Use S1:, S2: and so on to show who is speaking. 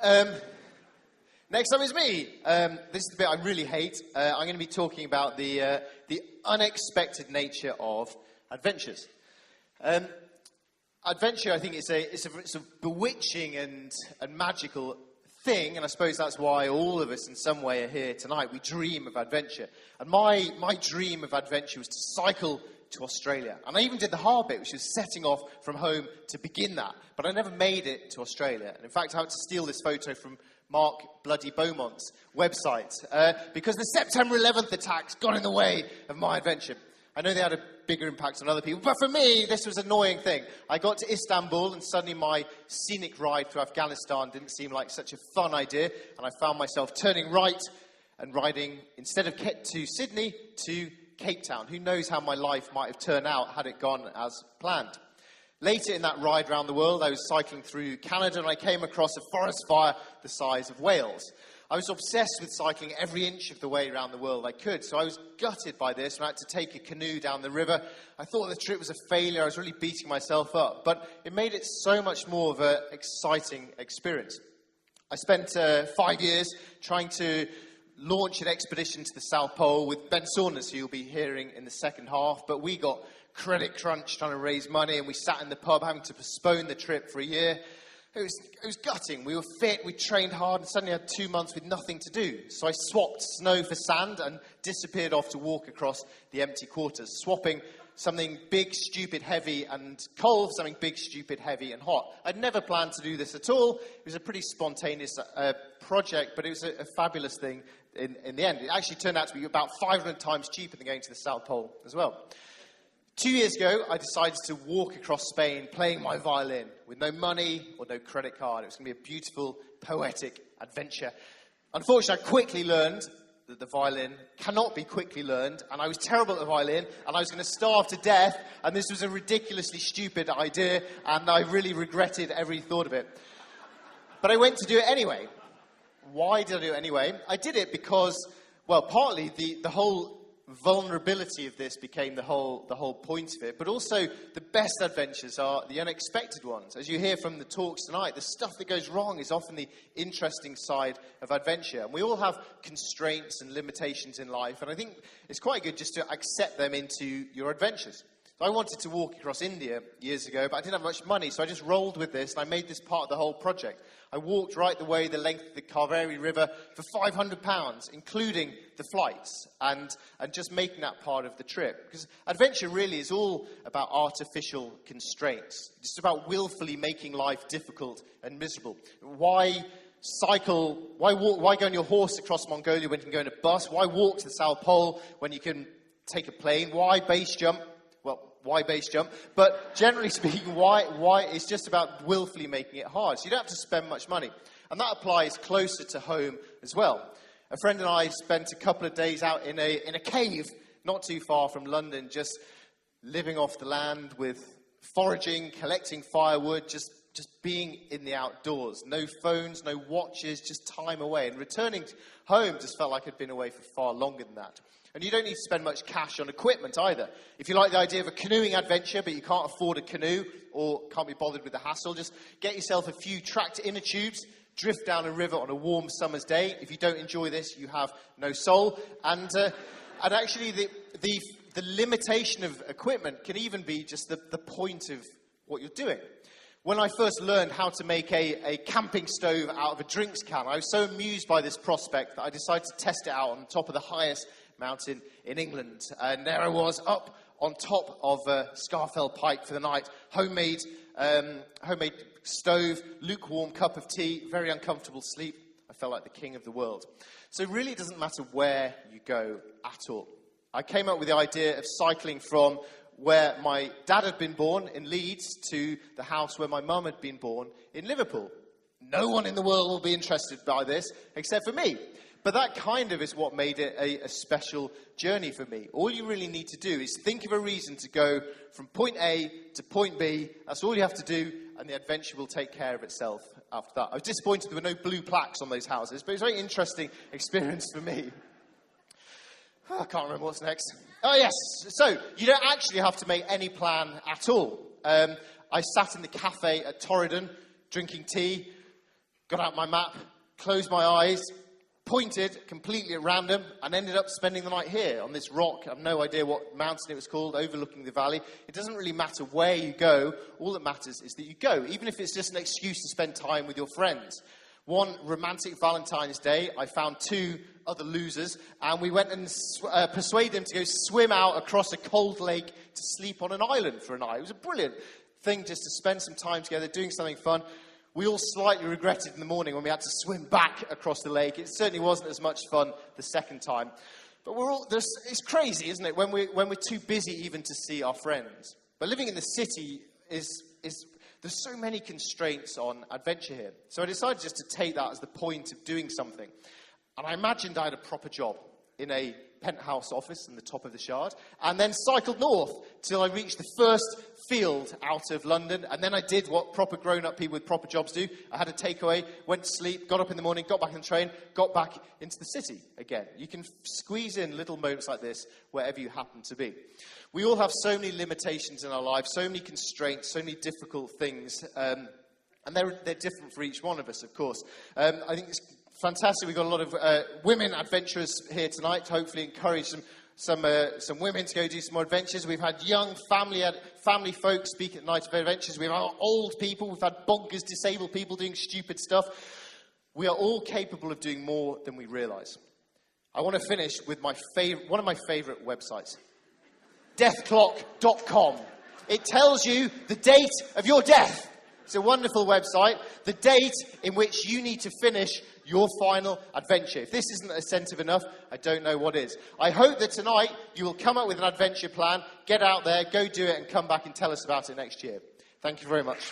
S1: Next up is me. This is the bit I really hate. I'm going to be talking about the unexpected nature of adventures. Adventure, I think, it's a bewitching and magical thing, and I suppose that's why all of us in some way are here tonight. We dream of adventure. And my dream of adventure was to cycle to Australia. And I even did the hard bit, which was setting off from home to begin that. But I never made it to Australia. And in fact, I had to steal this photo from Mark Bloody Beaumont's website because the September 11th attacks got in the way of my adventure. I know they had a bigger impact on other people, but for me, this was an annoying thing. I got to Istanbul, and suddenly my scenic ride through Afghanistan didn't seem like such a fun idea, and I found myself turning right and riding, instead of to Sydney, to Cape Town. Who knows how my life might have turned out had it gone as planned. Later in that ride around the world, I was cycling through Canada, and I came across a forest fire the size of Wales. I was obsessed with cycling every inch of the way around the world I could, so I was gutted by this when I had to take a canoe down the river. I thought the trip was a failure. I was really beating myself up, but it made it so much more of an exciting experience. I spent 5 years trying to launch an expedition to the South Pole with Ben Saunders, who you'll be hearing in the second half, but we got credit crunch trying to raise money, and we sat in the pub having to postpone the trip for a year. It was gutting. We were fit, we trained hard, and suddenly had 2 months with nothing to do. So I swapped snow for sand and disappeared off to walk across the empty quarters, swapping something big, stupid, heavy, and cold for something big, stupid, heavy, and hot. I'd never planned to do this at all. It was a pretty spontaneous project, but it was a fabulous thing in the end. It actually turned out to be about 500 times cheaper than going to the South Pole as well. 2 years ago, I decided to walk across Spain playing my violin with no money or no credit card. It was going to be a beautiful, poetic adventure. Unfortunately, I quickly learned that the violin cannot be quickly learned, and I was terrible at the violin, and I was going to starve to death, and this was a ridiculously stupid idea, and I really regretted every thought of it. But I went to do it anyway. Why did I do it anyway? I did it because, well, partly the whole vulnerability of this became the whole point of it, but also the best adventures are the unexpected ones. As you hear from the talks tonight, the stuff that goes wrong is often the interesting side of adventure, and we all have constraints and limitations in life, and I think it's quite good just to accept them into your adventures. So I wanted to walk across India years ago, but I didn't have much money, so I just rolled with this, and I made this part of the whole project. I walked right the way the length of the Kaveri River for £500, including the flights, and just making that part of the trip. Because adventure really is all about artificial constraints. It's just about willfully making life difficult and miserable. Why cycle? Why go on your horse across Mongolia when you can go in a bus? Why walk to the South Pole when you can take a plane? Why base jump? Why base jump? But generally speaking, why it's just about willfully making it hard. So you don't have to spend much money. And that applies closer to home as well. A friend and I spent a couple of days out in a cave not too far from London, just living off the land with foraging, collecting firewood, just being in the outdoors. No phones, no watches, just time away. And returning home just felt like I'd been away for far longer than that. And you don't need to spend much cash on equipment either. If you like the idea of a canoeing adventure, but you can't afford a canoe or can't be bothered with the hassle, just get yourself a few tractor inner tubes, drift down a river on a warm summer's day. If you don't enjoy this, you have no soul. And actually, the limitation of equipment can even be just the point of what you're doing. When I first learned how to make a camping stove out of a drinks can, I was so amused by this prospect that I decided to test it out on top of the highest mountain in England. And there I was, up on top of Scafell Pike for the night, homemade stove, lukewarm cup of tea, very uncomfortable sleep. I felt like the king of the world. So really it doesn't matter where you go at all. I came up with the idea of cycling from where my dad had been born in Leeds to the house where my mum had been born in Liverpool. No one in the world will be interested by this except for me. But that kind of is what made it a special journey for me. All you really need to do is think of a reason to go from point A to point B. That's all you have to do, and the adventure will take care of itself after that. I was disappointed there were no blue plaques on those houses, but it was a very interesting experience for me. I can't remember what's next. Oh, yes. So, you don't actually have to make any plan at all. I sat in the cafe at Torridon, drinking tea, got out my map, closed my eyes, pointed completely at random, and ended up spending the night here on this rock. I have no idea what mountain it was called, overlooking the valley. It doesn't really matter where you go. All that matters is that you go, even if it's just an excuse to spend time with your friends. One romantic Valentine's Day, I found 2 other losers, and we went and persuaded them to go swim out across a cold lake to sleep on an island for a night. It was a brilliant thing just to spend some time together, doing something fun. We all slightly regretted in the morning when we had to swim back across the lake. It certainly wasn't as much fun the second time. But it's crazy, isn't it, when we're too busy even to see our friends. But living in the city there's so many constraints on adventure here. So I decided just to take that as the point of doing something. And I imagined I had a proper job in a penthouse office in the top of the Shard, and then cycled north till I reached the first field out of London, and then I did what proper grown-up people with proper jobs do. I had a takeaway, went to sleep, got up in the morning, got back on the train, got back into the city again. You can squeeze in little moments like this wherever you happen to be. We all have so many limitations in our lives, so many constraints, so many difficult things, and they're different for each one of us, of course. I think it's fantastic. We've got a lot of women adventurers here tonight to hopefully encourage some women to go do some more adventures. We've had young family folk speak at Night of Adventures. We've had old people. We've had bonkers disabled people doing stupid stuff. We are all capable of doing more than we realise. I want to finish with one of my favourite websites, deathclock.com. It tells you the date of your death. It's a wonderful website. The date in which you need to finish your final adventure. If this isn't incentive enough, I don't know what is. I hope that tonight you will come up with an adventure plan, get out there, go do it, and come back and tell us about it next year. Thank you very much.